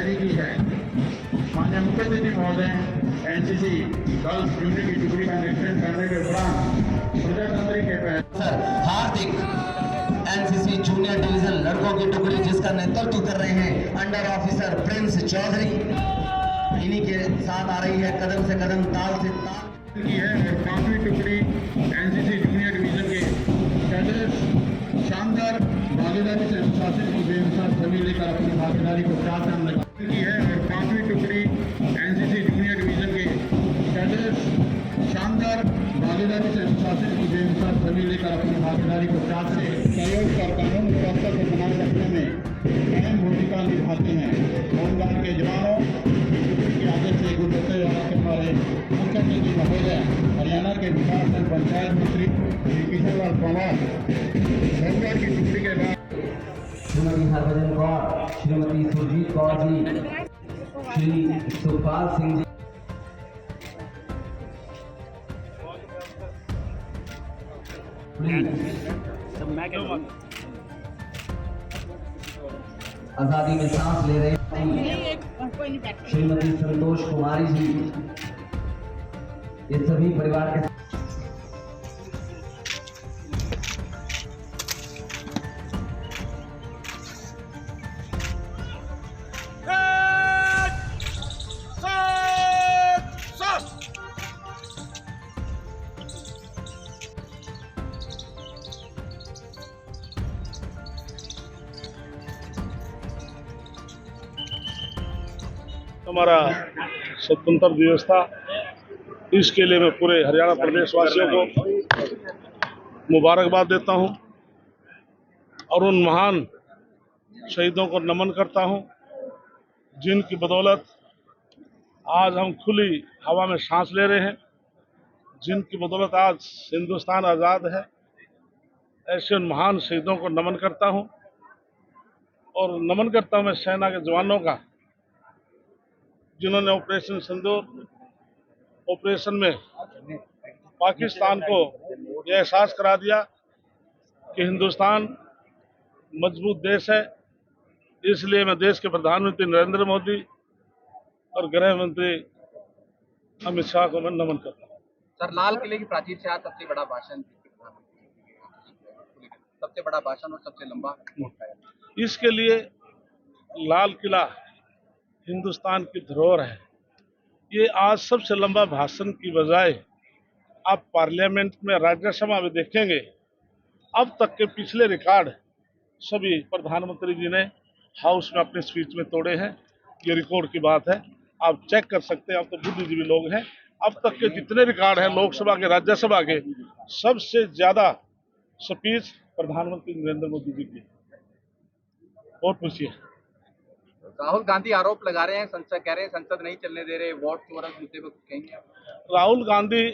तैयारी की है। माननीय मुख्य अतिथि महोदय, एनसीसी गर्ल्स यूनिट की टुकड़ी का निरीक्षण करने के दौरान प्रजातंत्र के सर हार्दिक एनसीसी जूनियर डिवीजन लड़कों की टुकड़ी जिसका नेतृत्व कर रहे हैं अंडर ऑफिसर प्रिंस चौधरी, इन्हीं के साथ आ रही है कदम से कदम ताल से ताल की है। और 5वीं टुकड़ी एनसीसी जूनियर डिवीजन के कैडेट्स शानदार भागीदारी से अनुशासित की बेमिसाल सभी लेकर अपनी भागीदारी को चार चांद लगा की है। और 5वीं टुकड़ी एनसीसी जूनियर डिवीजन के कैडेट्स शानदार भागीदारी से अनुशासित की बेमिसाल सभी लेकर अपनी भागीदारी को चार से सहयोग कर कानून व्यवस्था को बनाए रखने में अहम भूमिका निभाते हैं। होमगार्ड के जवानों के आगे से गुजरते हुए हमारे मुख्य अतिथि महोदय हरियाणा के विकास एवं पंचायत मंत्री श्री किशोरलाल पंवार होमगार्ड की टुकड़ी के बाद श्रीमती हरभजन कौर, श्रीमती सुरजीत कौर जी, श्री सुखपाल सिंह जी, आजादी में सांस ले रहे हैं श्रीमती संतोष कुमारी जी, ये सभी परिवार के हमारा स्वतंत्रता दिवस था। इसके लिए मैं पूरे हरियाणा प्रदेश वासियों को मुबारकबाद देता हूं और उन महान शहीदों को नमन करता हूं जिनकी बदौलत आज हम खुली हवा में सांस ले रहे हैं, जिनकी बदौलत आज हिंदुस्तान आज़ाद है। ऐसे उन महान शहीदों को नमन करता हूं और नमन करता हूं मैं सेना के जवानों का, जिन्होंने ऑपरेशन सिंदूर ऑपरेशन में पाकिस्तान को यह एहसास करा दिया कि हिंदुस्तान मजबूत देश है। इसलिए मैं देश के प्रधानमंत्री नरेंद्र मोदी और गृह मंत्री अमित शाह को मैं नमन करता हूँ। सर, लाल किले की प्राचीर से आज सबसे बड़ा भाषण, सबसे बड़ा भाषण और सबसे लंबा, इसके लिए लाल किला हिंदुस्तान की धरोहर है। ये आज सबसे लंबा भाषण की बजाय आप पार्लियामेंट में, राज्यसभा में देखेंगे, अब तक के पिछले रिकॉर्ड सभी प्रधानमंत्री जी ने हाउस में अपने स्पीच में तोड़े हैं। ये रिकॉर्ड की बात है, आप चेक कर सकते हैं। आप तो बुद्धिजीवी लोग हैं। अब तक के जितने रिकॉर्ड हैं लोकसभा के, राज्यसभा के, सबसे ज्यादा स्पीच प्रधानमंत्री नरेंद्र मोदी जी की। और पूछिए। राहुल गांधी आरोप लगा रहे हैं, संसद कह रहे हैं संसद नहीं चलने दे रहे, वोट चोरस मुद्दे पर कहेंगे आप? राहुल गांधी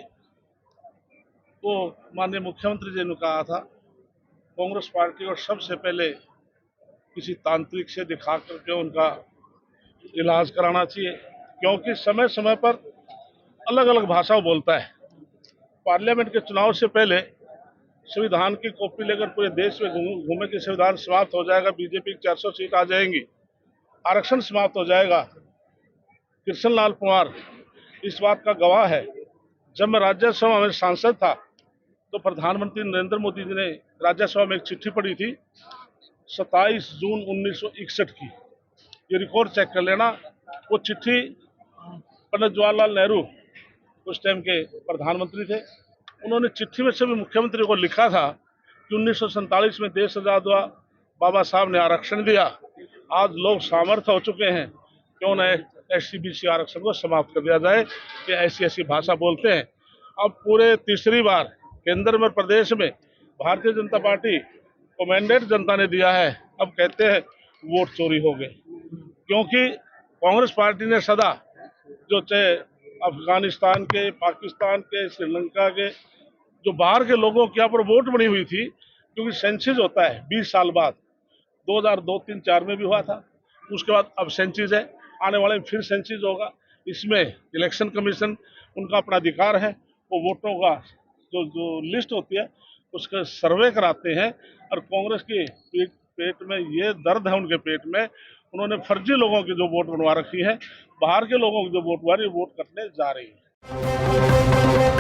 को माननीय मुख्यमंत्री जी ने कहा था कांग्रेस पार्टी को सबसे पहले किसी तांत्रिक से दिखा करके उनका इलाज कराना चाहिए, क्योंकि समय समय पर अलग अलग भाषा बोलता है। पार्लियामेंट के चुनाव से पहले संविधान की कॉपी लेकर पूरे देश में घूमे कि संविधान समाप्त हो जाएगा, बीजेपी की 400 सीट आ जाएंगी, आरक्षण समाप्त हो जाएगा। कृष्णलाल पंवार इस बात का गवाह है। जब मैं राज्यसभा में सांसद था तो प्रधानमंत्री नरेंद्र मोदी जी ने राज्यसभा में एक चिट्ठी पढ़ी थी 27 जून 1961 की। ये रिकॉर्ड चेक कर लेना। वो चिट्ठी पंडित जवाहरलाल नेहरू उस टाइम के प्रधानमंत्री थे। उन्होंने चिट्ठी में सभी मुख्यमंत्रियों को लिखा था कि 1947 में देश आजाद हुआ, बाबा साहब ने आरक्षण दिया, आज लोग सामर्थ्य हो चुके हैं, क्यों न SC/BC आरक्षण को समाप्त कर दिया जाए। कि ऐसी ऐसी भाषा बोलते हैं। अब पूरे तीसरी बार केंद्र में प्रदेश में भारतीय जनता पार्टी को मैंडेट जनता ने दिया है। अब कहते हैं वोट चोरी हो गए, क्योंकि कांग्रेस पार्टी ने सदा जो चाहे अफगानिस्तान के, पाकिस्तान के, श्रीलंका के, जो बाहर के लोगों के यहाँ पर वोट बनी हुई थी, क्योंकि सेंसिस होता है 20 साल बाद, 2002, 3, 4 में भी हुआ था। उसके बाद अब सेंसिस है, आने वाले में फिर सेंसिस होगा। इसमें इलेक्शन कमीशन, उनका अपना अधिकार है, वो वोटों का जो लिस्ट होती है उसका सर्वे कराते हैं। और कांग्रेस की पेट में ये दर्द है, उनके पेट में उन्होंने फर्जी लोगों की जो वोट बनवा रखी है, बाहर के लोगों की जो वोट बनवा रही है, वोट करने जा रही है।